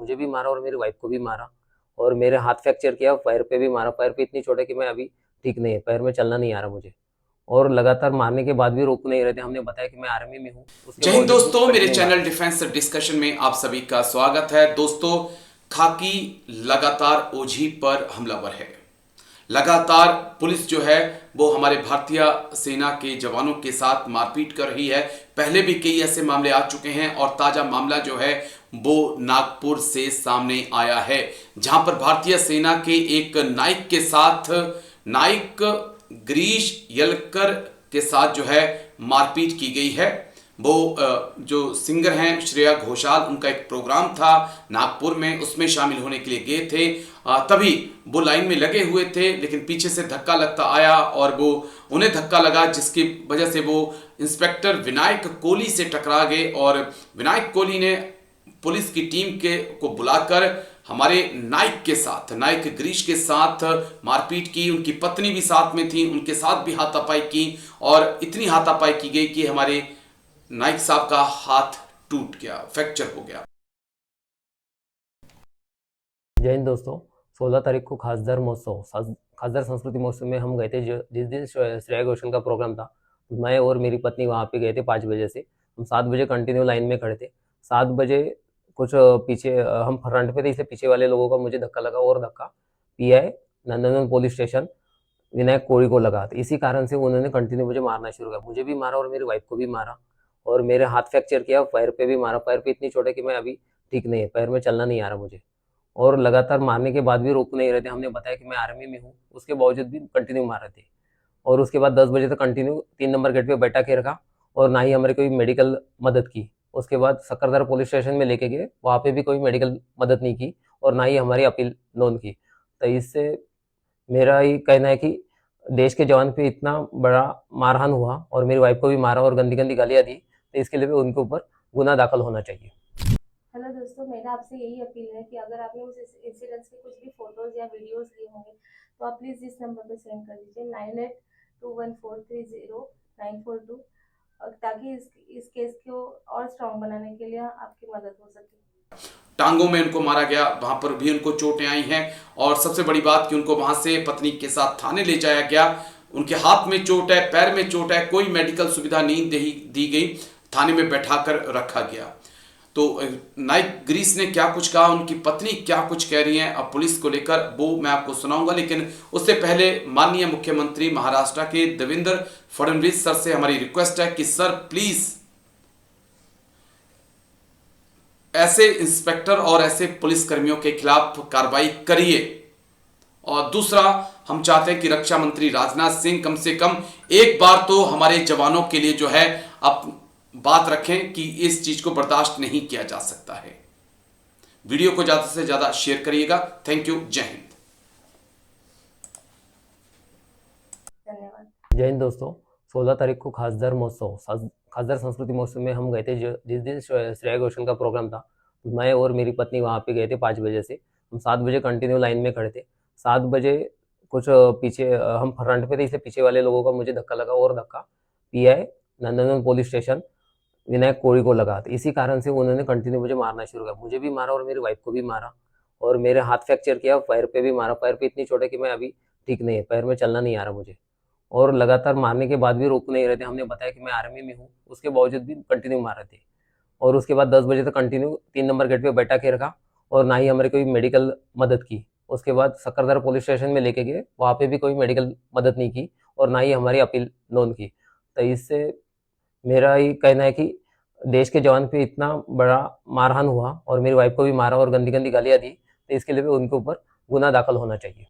मुझे भी मारा और मेरी वाइफ को भी मारा और मेरे हाथ फ्रैक्चर किया, पैर पे भी मारा। पैर पे इतनी चोट है कि मैं अभी ठीक नहीं है, पैर में चलना नहीं आ रहा मुझे। और लगातार मारने के बाद भी रोक नहीं रहे थे। हमने बताया कि मैं आर्मी में हूँ, उसके जय हिंद बावजूद भी दोस्तों, मेरे कंटिन्यू मार चैनल रहे थे। डिफेंस डिस्कशन में आप सभी का स्वागत है। दोस्तों, खाकी लगातार ओझी पर हमलावर है। लगातार पुलिस जो है वो हमारे भारतीय सेना के जवानों के साथ मारपीट कर रही है। पहले भी कई ऐसे मामले आ चुके हैं और ताजा मामला जो है वो नागपुर से सामने आया है, जहां पर भारतीय सेना के एक नाइक के साथ, नाइक गिरीश यलकर के साथ जो है मारपीट की गई है। वो जो सिंगर हैं श्रेया घोषाल, उनका एक प्रोग्राम था नागपुर में, उसमें शामिल होने के लिए गए थे। तभी वो लाइन में लगे हुए थे, लेकिन पीछे से धक्का लगता आया और वो उन्हें धक्का लगा, जिसकी वजह से वो इंस्पेक्टर विनायक कोहली से टकरा गए और विनायक कोहली ने पुलिस की टीम के को बुलाकर हमारे नाइक के साथ, नाइक गिरीश के साथ मारपीट की। उनकी पत्नी भी साथ में थी, उनके साथ भी हाथापाई की और इतनी हाथापाई की गई कि हमारे नाइक साहब का हाथ टूट गया, फ्रैक्चर हो गया। जय हिंद दोस्तों। 16 तारीख को खासदार महोत्सव, खासदार संस्कृति महोत्सव में हम गए थे। जिस दिन श्रेया घोषाल का प्रोग्राम था, मैं और मेरी पत्नी वहाँ पे गए थे 5 बजे से। हम 7 बजे कंटिन्यू लाइन में खड़े थे। 7 बजे कुछ पीछे, हम फ्रंट पे थे, इसलिए पीछे वाले लोगों का मुझे धक्का लगा और धक्का pi Nandanvan police station Vinayak Kohli को लगा। तो इसी कारण से उन्होंने कंटिन्यू मुझे मारना शुरू किया। मुझे भी मारा और मेरी वाइफ को भी मारा और मेरे हाथ फ्रैक्चर किया, पैर पे भी मारा। पैर पे इतनी चोट है कि मैं अभी ठीक नहीं है, पैर में चलना नहीं आ रहा मुझे। और लगातार मारने के बाद भी रोक नहीं रहे थे। हमने बताया कि मैं आर्मी में हूँ, उसके बावजूद भी कंटिन्यू मार रहे थे। और उसके बाद 10 बजे तक कंटिन्यू 3 नंबर गेट पे बैठा के रखा और ना ही हमारी कोई मेडिकल मदद की। उसके बाद सक्करदरा पुलिस स्टेशन में लेके गए, वहाँ पे भी कोई मेडिकल मदद नहीं की और ना ही हमारी अपील नोंद की। तो इससे मेरा ये कहना है कि देश के जवान पे इतना बड़ा मारहान हुआ और मेरी वाइफ को भी मारा और गंदी गंदी गालियाँ दी, तो इसके लिए भी उनके ऊपर गुना दाखिल होना चाहिए। हेलो दोस्तों, मेरा आपसे यही अपील है कि अगर आपने उस इंसिडेंट्स के कुछ भी फोटोज या वीडियोस लिए होंगे तो आप प्लीज़ इस नंबर पे सेंड कर दीजिए 9821430942, ताकि इस केस को और स्ट्रॉन्ग बनाने के लिए आपकी मदद हो सके। टांगों में उनको मारा गया, वहां पर भी उनको चोटें आई हैं और सबसे बड़ी बात कि उनको वहां से पत्नी के साथ थाने ले जाया गया। उनके हाथ में चोट है, पैर में चोट है, कोई मेडिकल सुविधा नहीं दी गई, थाने में बैठाकर रखा गया। तो नाइक गिरीश ने क्या कुछ कहा, उनकी पत्नी क्या कुछ कह रही हैं अब पुलिस को लेकर, वो मैं आपको सुनाऊंगा। लेकिन उससे पहले माननीय मुख्यमंत्री महाराष्ट्र के देवेंद्र फडणवीस सर से हमारी रिक्वेस्ट है कि सर प्लीज ऐसे इंस्पेक्टर और ऐसे पुलिसकर्मियों के खिलाफ कार्रवाई करिए। और दूसरा, हम चाहते हैं कि रक्षा मंत्री राजनाथ सिंह कम से कम एक बार तो हमारे जवानों के लिए जो है अब बात रखें कि इस चीज को बर्दाश्त नहीं किया जा सकता है। वीडियो को ज्यादा से ज्यादा शेयर करिएगा। Thank you. जय हिंद। धन्यवाद। जय हिंद दोस्तों। 16 तारीख को खासदार महोत्सव, खासदार संस्कृति महोत्सव में हम गए थे। जिस दिन श्रेया घोषाल का प्रोग्राम था, मैं और मेरी पत्नी वहाँ पे गए थे 5 बजे से। हम 7 बजे कंटिन्यू लाइन में खड़े थे। 7 बजे कुछ पीछे, हम फ्रंट पे थे, इसलिए पीछे वाले लोगों का मुझे धक्का लगा और धक्का pi Nandanvan police station Vinayak Kohli को लगा। तो इसी कारण से उन्होंने कंटिन्यू मुझे मारना शुरू किया। मुझे भी मारा और मेरी वाइफ को भी मारा और मेरे हाथ फ्रैक्चर किया, पैर पे भी मारा। पैर पे इतनी चोट है कि मैं अभी ठीक नहीं है, पैर में चलना नहीं आ रहा मुझे। और लगातार मारने के बाद भी रोक नहीं रहे थे। हमने बताया कि मैं आर्मी में हूँ, उसके बावजूद भी कंटिन्यू मार रहे थे। और उसके बाद 10 बजे तक कंटिन्यू 3 नंबर गेट पे बैठा के रखा और ना ही हमारी कोई मेडिकल मदद की। उसके बाद सक्करदरा पुलिस स्टेशन में लेके गए, वहाँ पे भी कोई मेडिकल मदद नहीं की और ना ही हमारी अपील नोंद की। तो इससे मेरा ये कहना है कि देश के जवान पे इतना बड़ा मारहान हुआ और मेरी वाइफ को भी मारा और गंदी गंदी गालियाँ दी, तो इसके लिए भी उनके ऊपर गुना दाखिल होना चाहिए।